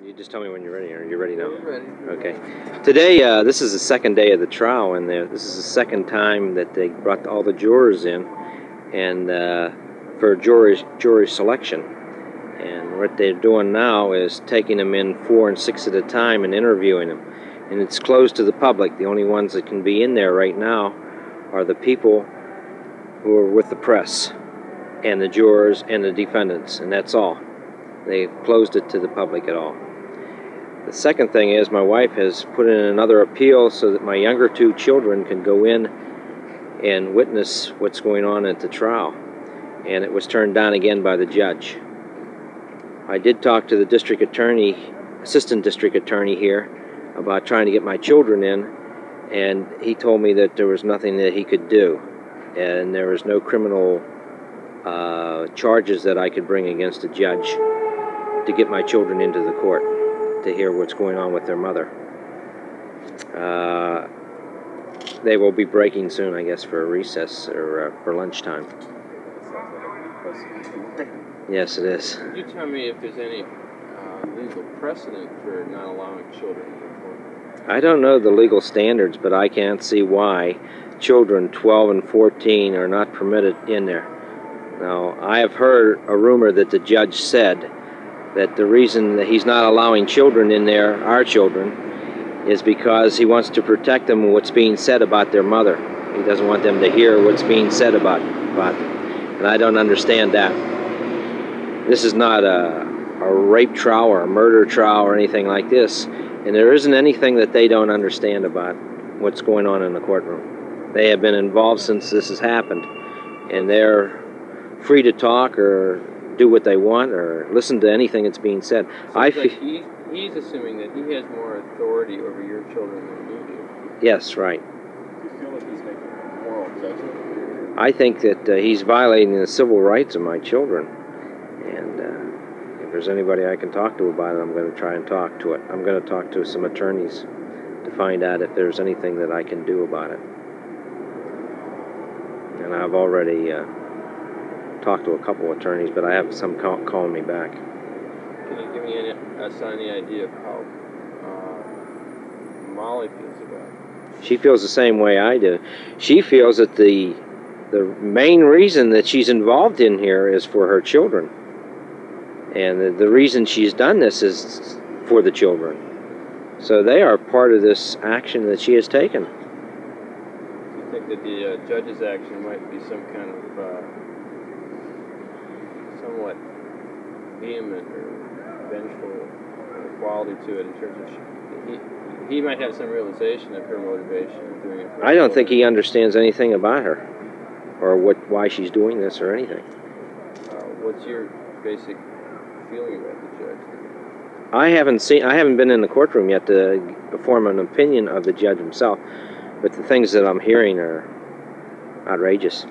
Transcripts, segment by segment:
You just tell me when you're ready. Are you ready now? I'm ready. Okay. Today, this is the second day of the trial, and this is the second time that they brought all the jurors in, and for jury selection. And what they're doing now is taking them in 4 and 6 at a time and interviewing them. And it's closed to the public. The only ones that can be in there right now are the people who are with the press, and the jurors and the defendants, and that's all. They've closed it to the public at all. The second thing is my wife has put in another appeal so that my younger 2 children can go in and witness what's going on at the trial. And it was turned down again by the judge. I did talk to the district attorney, assistant district attorney here, about trying to get my children in, and he told me that there was nothing that he could do, and there was no criminal charges that I could bring against a judge to get my children into the court to hear what's going on with their mother. They will be breaking soon, I guess, for a recess or for lunchtime. Yes, it is. Could you tell me if there's any legal precedent for not allowing children in the court? I don't know the legal standards, but I can't see why children 12 and 14 are not permitted in there. Now, I have heard a rumor that the judge said that the reason that he's not allowing children in there, our children, is because he wants to protect them from what's being said about their mother. He doesn't want them to hear what's being said about them. And I don't understand that. This is not a rape trial or a murder trial or anything like this, and there isn't anything that they don't understand about what's going on in the courtroom. They have been involved since this has happened, and they're free to talk or do what they want or listen to anything that's being said. Like he's assuming that he has more authority over your children than you do. Yes, right. Do you feel like he's making a moral judgment? I think that he's violating the civil rights of my children, and if there's anybody I can talk to about it, I'm going to try and talk to it. I'm going to talk to some attorneys to find out if there's anything that I can do about it. And I've already talked to a couple of attorneys, but I have some calling me back. Can you give me any idea of how Molly feels about it? She feels the same way I do. She feels that the main reason that she's involved in here is for her children. And the reason she's done this is for the children. So they are part of this action that she has taken. Do you think that the judge's action might be some kind of somewhat vehement or vengeful quality to it in terms of he might have some realization of her motivation in doing it? I don't think he understands anything about her or why she's doing this or anything. What's your basic feeling about the judge? I haven't been in the courtroom yet to form an opinion of the judge himself, but the things that I'm hearing are outrageous,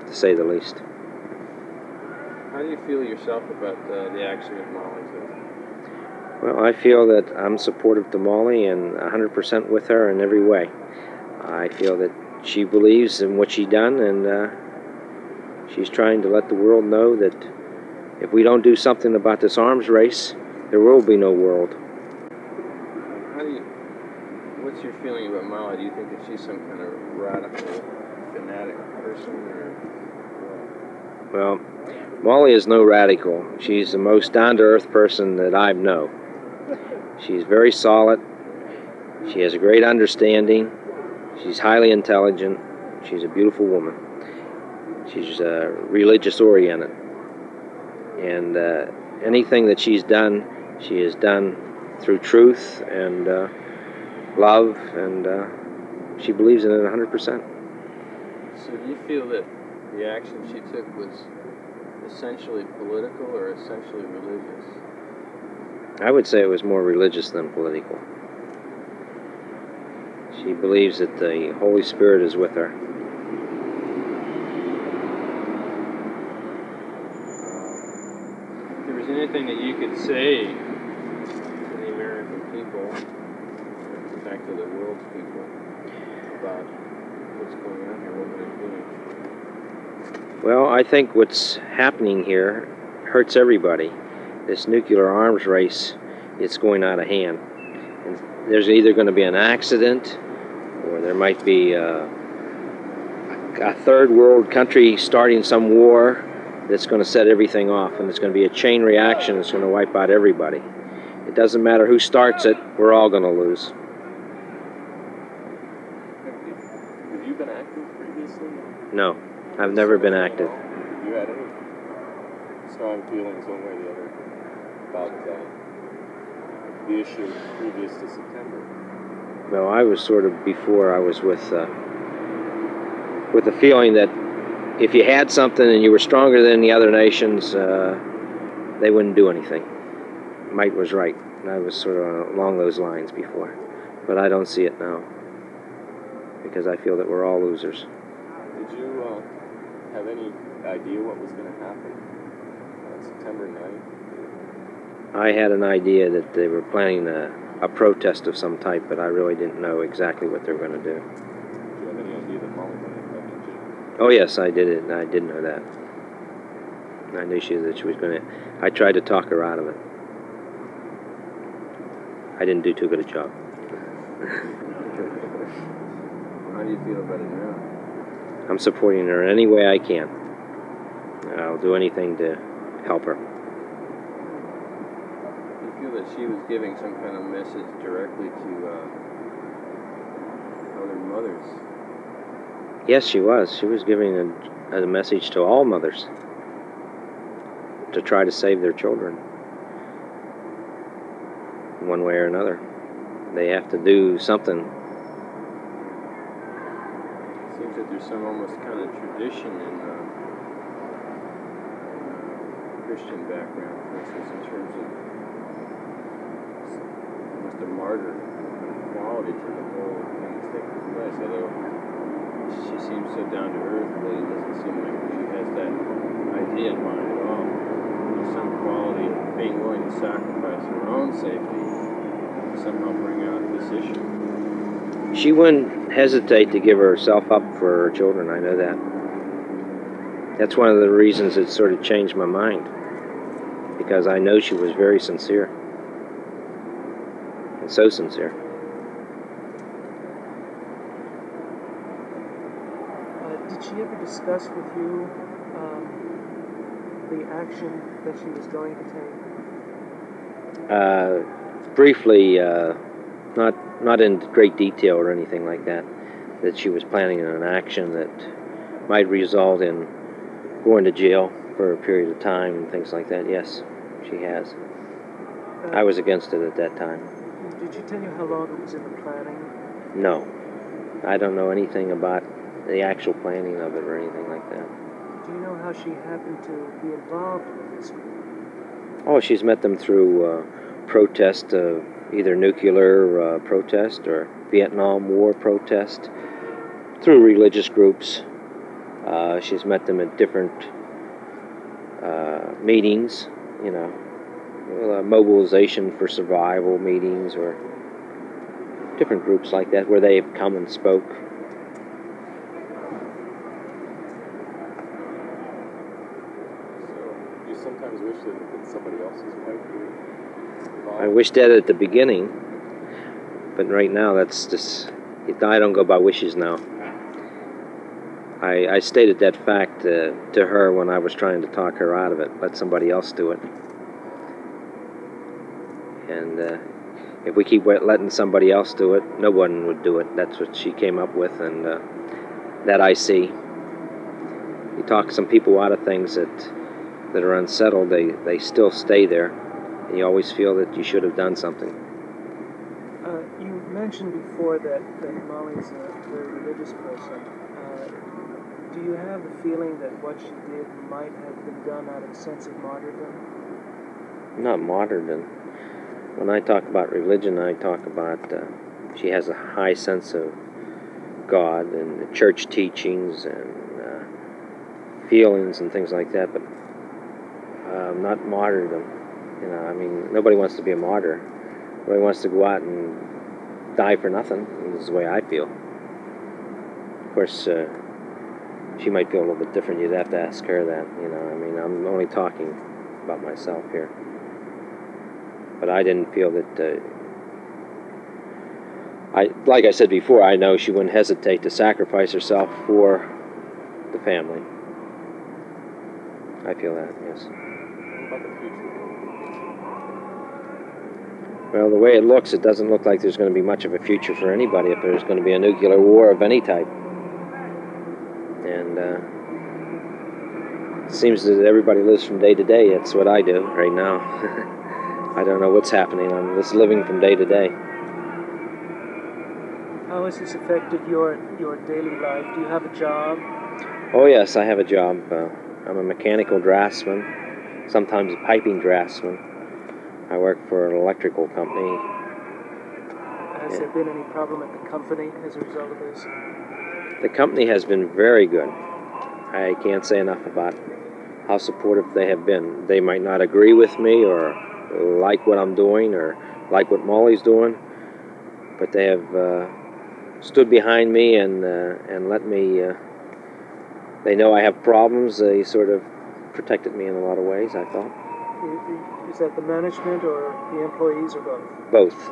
to say the least. How do you feel yourself about the action that Molly took? Well, I feel that I'm supportive to Molly and 100% with her in every way. I feel that she believes in what she's done, and she's trying to let the world know that if we don't do something about this arms race, there will be no world. What's your feeling about Molly? Do you think that she's some kind of radical, fanatic person, or what? Well, Molly is no radical. She's the most down-to-earth person that I know. She's very solid. She has a great understanding. She's highly intelligent. She's a beautiful woman. She's religious-oriented. And anything that she's done, she has done through truth and love, and she believes in it 100%. So do you feel that the action she took was essentially political or essentially religious? I would say it was more religious than political. She believes that the Holy Spirit is with her. If there was anything that you could say to the American people, in fact to the world's people, about what's going on here, what they're doing? Well, I think what's happening here hurts everybody. this nuclear arms race, it's going out of hand. And there's either going to be an accident, or there might be a third world country starting some war that's going to set everything off, and it's going to be a chain reaction that's going to wipe out everybody. It doesn't matter who starts it, we're all going to lose. Have you been active previously? No, I've never been active. Have you had any strong feelings one way or the other about the issue previous to September? Well, I was sort of, before, I was with the feeling that if you had something and you were stronger than the other nations, they wouldn't do anything. Might was right. And I was sort of along those lines before. But I don't see it now, because I feel that we're all losers. Did you have any idea what was going to happen on September 9th? I had an idea that they were planning a protest of some type, but I really didn't know exactly what they were going to do. Did you have any idea that Molly might have been jailed? Oh yes, I did it. I did know that. I knew that she was going to. I tried to talk her out of it. I didn't do too good a job. How do you feel about it now? I'm supporting her in any way I can. I'll do anything to help her. Do you feel that she was giving some kind of message directly to other mothers? Yes, she was. She was giving a message to all mothers to try to save their children. One way or another. They have to do something. It seems that there's some almost kind of tradition in Christian background, for instance, in terms of almost a martyr quality to the whole thing that's taking place. Although she seems so down to earth, really, it doesn't seem like she has that idea in mind at all. There's some quality of being willing to sacrifice her own safety to somehow bring out this issue. She wouldn't hesitate to give herself up for her children, I know that. That's one of the reasons it sort of changed my mind, because I know she was very sincere, and so sincere. Did she ever discuss with you the action that she was going to take? Briefly, not in great detail or anything like that, that she was planning an action that might result in going to jail for a period of time and things like that. Yes, she has. I was against it at that time. Did she tell you how long it was in the planning? No. I don't know anything about the actual planning of it or anything like that. Do you know how she happened to be involved with this group? Oh, she's met them through protest, either nuclear protest or Vietnam War protest, through religious groups. She's met them at different meetings, you know, mobilization for survival meetings or different groups like that where they've come and spoke. So, you sometimes wish that it was somebody else's wife? I wished that at the beginning, but right now that's just, I don't go by wishes now. I stated that fact to her when I was trying to talk her out of it. Let somebody else do it. And if we keep letting somebody else do it, no one would do it. That's what she came up with, and that I see. You talk some people out of things that are unsettled, they still stay there. And you always feel that you should have done something. You mentioned before that Molly's a very religious person. Do you have the feeling that what she did might have been done out of a sense of martyrdom? Not martyrdom. When I talk about religion, I talk about she has a high sense of God and the church teachings and feelings and things like that, but not martyrdom. You know, I mean, nobody wants to be a martyr. Nobody wants to go out and die for nothing. This is the way I feel. Of course, she might feel a little bit different. You'd have to ask her that, you know. I mean, I'm only talking about myself here. But I didn't feel that. Like I said before, I know she wouldn't hesitate to sacrifice herself for the family. I feel that, yes. What about the future? Well, the way it looks, it doesn't look like there's going to be much of a future for anybody if there's going to be a nuclear war of any type. And it seems that everybody lives from day to day. That's what I do right now. I don't know what's happening. I'm just living from day to day. How has this affected your daily life? Do you have a job? Oh, yes, I have a job. I'm a mechanical draftsman, sometimes a piping draftsman. I work for an electrical company. Has there been any problem at the company as a result of this? The company has been very good. I can't say enough about how supportive they have been. They might not agree with me or like what I'm doing or like what Molly's doing, but they have stood behind me and let me. They know I have problems. They sort of protected me in a lot of ways, I thought. Is that the management or the employees or both? Both.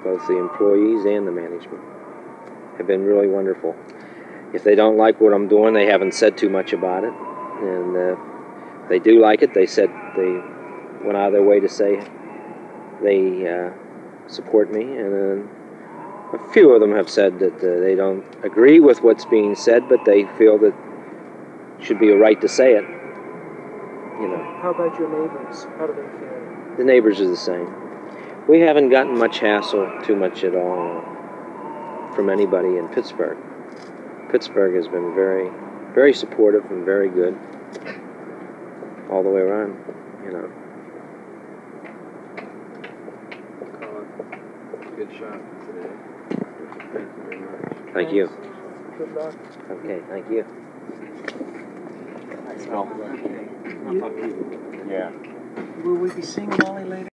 Both the employees and the management have been really wonderful. If they don't like what I'm doing, they haven't said too much about it. And if they do like it, they went out of their way to say they support me. And a few of them have said that they don't agree with what's being said, but they feel that it should be a right to say it. You know. How about your neighbors? How do they feel? The neighbors are the same. We haven't gotten much hassle, too much at all, from anybody in Pittsburgh. Pittsburgh has been very, very supportive and very good all the way around, you know. Good shot today. Thank you very much. Thank you. Good luck. Okay, thank you. Yeah. Will we be seeing Molly later?